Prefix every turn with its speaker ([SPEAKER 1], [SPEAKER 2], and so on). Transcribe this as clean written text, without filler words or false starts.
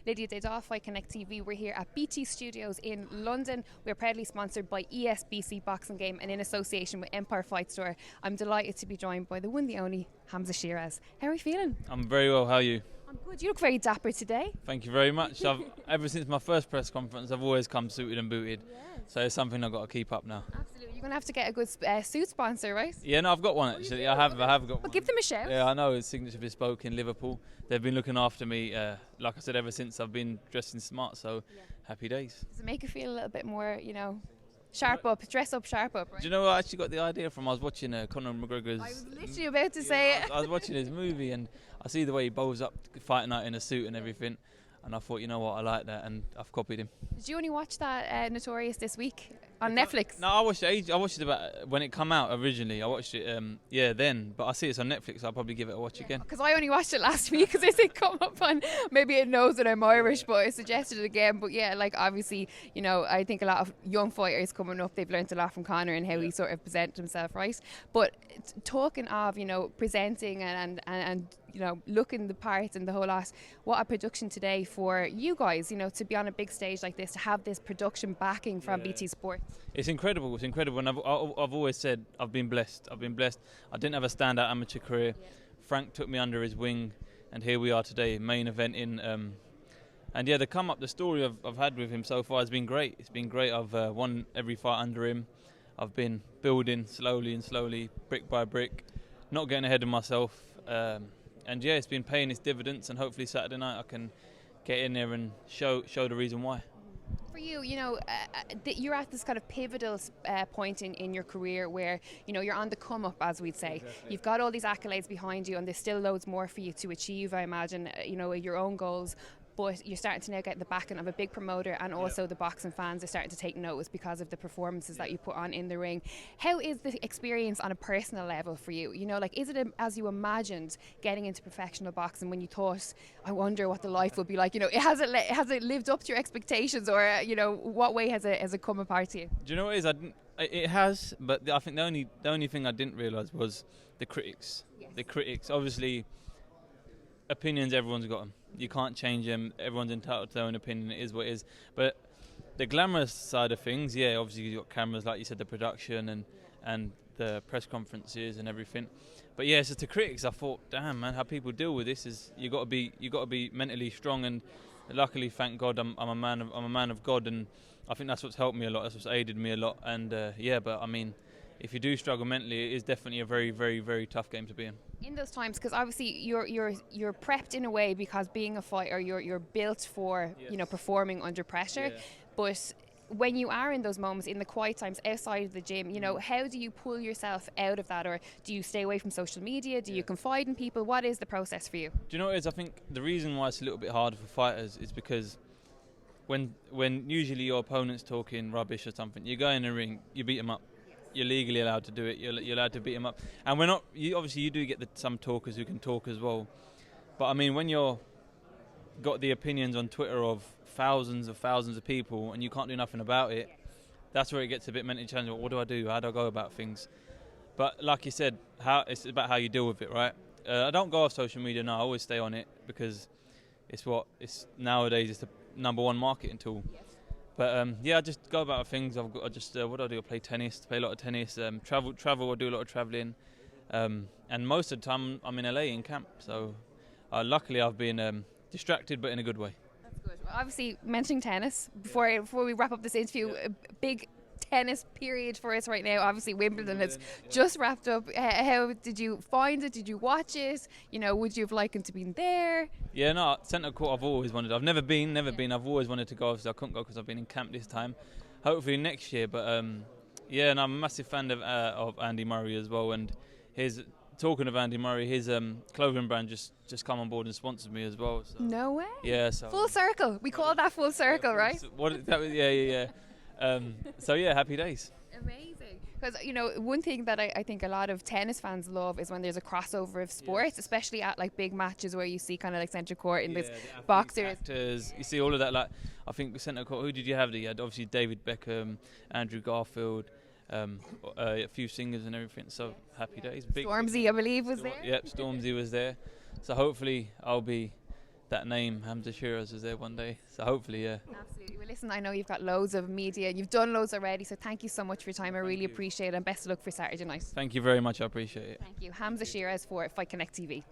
[SPEAKER 1] Lydia Daydoff, Fight Connect TV. We're here at BT Studios in London. We're proudly sponsored by ESBC Boxing Game and in association with Empire Fight Store. I'm delighted to be joined by the one, the only Hamzah Sheeraz. How are you feeling?
[SPEAKER 2] I'm very well, how are you?
[SPEAKER 1] I'm good. You look very dapper today.
[SPEAKER 2] Thank you very much. Ever since my first press conference, I've always come suited and booted.
[SPEAKER 1] Yes.
[SPEAKER 2] So it's something I've got to keep up now.
[SPEAKER 1] Absolutely. You're going to have to get a good suit sponsor, right?
[SPEAKER 2] Yeah, no, I've got one actually. I have got one.
[SPEAKER 1] Well, give them a shout.
[SPEAKER 2] Yeah, I know. It's Signature Bespoke in Liverpool. They've been looking after me, like I said, ever since I've been dressing smart. So happy days.
[SPEAKER 1] Does it make you feel a little bit more, sharp up, dress up, sharp up, right?
[SPEAKER 2] Do you know where I actually got the idea from? I was watching Conor Mcgregor's...
[SPEAKER 1] I was literally about to say it.
[SPEAKER 2] I was watching his movie and I see the way he bowls up fighting out in a suit and everything. And I thought, you know what, I like that, and I've copied him.
[SPEAKER 1] Did you only watch that Notorious this week on Netflix?
[SPEAKER 2] No, I watched it. I watched it about when it come out originally. I watched it, then. But I see it's on Netflix. So I'll probably give it a watch again.
[SPEAKER 1] Because I only watched it last week because it come up on. Maybe it knows that I'm Irish, but it suggested it again. But yeah, like obviously, I think a lot of young fighters coming up, they've learned a lot from Conor and how he sort of presented himself, right? But talking of presenting and looking the part and the whole lot, what a production today for you guys, to be on a big stage like this, to have this production backing from BT Sport.
[SPEAKER 2] It's incredible, and I've always said I've been blessed. I didn't have a standout amateur career. Frank took me under his wing, and here we are today, main event in. And yeah, the story I've had with him so far has been great. It's been great. I've won every fight under him. I've been building slowly, brick by brick, not getting ahead of myself. And yeah, it's been paying its dividends, and hopefully Saturday night I can get in there and show the reason why.
[SPEAKER 1] For you, you're at this kind of pivotal point in your career where, you're on the come up, as we'd say. Exactly. You've got all these accolades behind you and there's still loads more for you to achieve, I imagine, your own goals. But you're starting to now get the backing of a big promoter, and also the boxing fans are starting to take notice because of the performances that you put on in the ring. How is the experience on a personal level for you? Is it as you imagined getting into professional boxing when you thought, I wonder what the life would be like? Has it lived up to your expectations, or what way has it come apart to you?
[SPEAKER 2] Do you know what it is? It has, but I think the only thing I didn't realise was the critics. Yes. The critics, obviously, opinions, everyone's got them. You can't change them. Everyone's entitled to their own opinion. It is what it is. But the glamorous side of things, obviously you've got cameras, like you said, the production and the press conferences and everything. But yeah, so to critics, I thought, damn man, how people deal with this is you got to be mentally strong. And luckily, thank God, I'm a man of God, and I think that's what's helped me a lot. That's what's aided me a lot. And but I mean, if you do struggle mentally, it is definitely a very, very, very tough game to be in.
[SPEAKER 1] In those times, because obviously you're prepped in a way, because being a fighter, you're built for performing under pressure. Yeah. But when you are in those moments, in the quiet times outside of the gym, how do you pull yourself out of that, or do you stay away from social media? Do you confide in people? What is the process for you?
[SPEAKER 2] Do you know what it is? I think the reason why it's a little bit harder for fighters is because when usually your opponent's talking rubbish or something, you go in the ring, you beat them up. You're legally allowed to do it. You're allowed to beat them up, and we're not. Obviously, you do get some talkers who can talk as well. But I mean, when you're got the opinions on Twitter of thousands of people, and you can't do nothing about it, that's where it gets a bit mentally challenging. What do I do? How do I go about things? But like you said, it's about how you deal with it, right? I don't go off social media now. I always stay on it because it's nowadays it's the number one marketing tool. But I just go about things. What do I do? I play tennis, play a lot of tennis, travel, I do a lot of travelling. And most of the time I'm in LA in camp. So luckily I've been distracted, but in a good way.
[SPEAKER 1] That's good. Well, obviously, mentioning tennis, before we wrap up this interview, a big tennis period for us right now. Obviously Wimbledon has just wrapped up. How did you find it? Did you watch it? Would you have liked to be there?
[SPEAKER 2] Yeah, no, centre court I've always wanted. I've never been. I've always wanted to go. Obviously I couldn't go because I've been in camp this time. Hopefully next year. But and I'm a massive fan of Andy Murray as well. And talking of Andy Murray, his clothing brand just come on board and sponsored me as well. So.
[SPEAKER 1] No way.
[SPEAKER 2] Yeah. So
[SPEAKER 1] full circle. We call that full circle, right?
[SPEAKER 2] Yeah. So yeah, happy days.
[SPEAKER 1] Amazing. Because one thing that I think a lot of tennis fans love is when there's a crossover of sports, especially at like big matches where you see kind of like centre court and there's boxers,
[SPEAKER 2] actors. You see all of that. Like I think centre court. Who did you have? You had obviously David Beckham, Andrew Garfield, a few singers and everything. So happy days.
[SPEAKER 1] Stormzy, I believe, was there.
[SPEAKER 2] Yep, Stormzy was there. So hopefully I'll be that name Hamzah Sheeraz is there one day. So hopefully, yeah.
[SPEAKER 1] Absolutely. Well, listen, I know you've got loads of media and you've done loads already, so thank you so much for your time. I really appreciate it, and best of luck for Saturday night.
[SPEAKER 2] Thank you very much. I appreciate it.
[SPEAKER 1] Thank you. Hamzah Sheeraz for Fight Connect TV.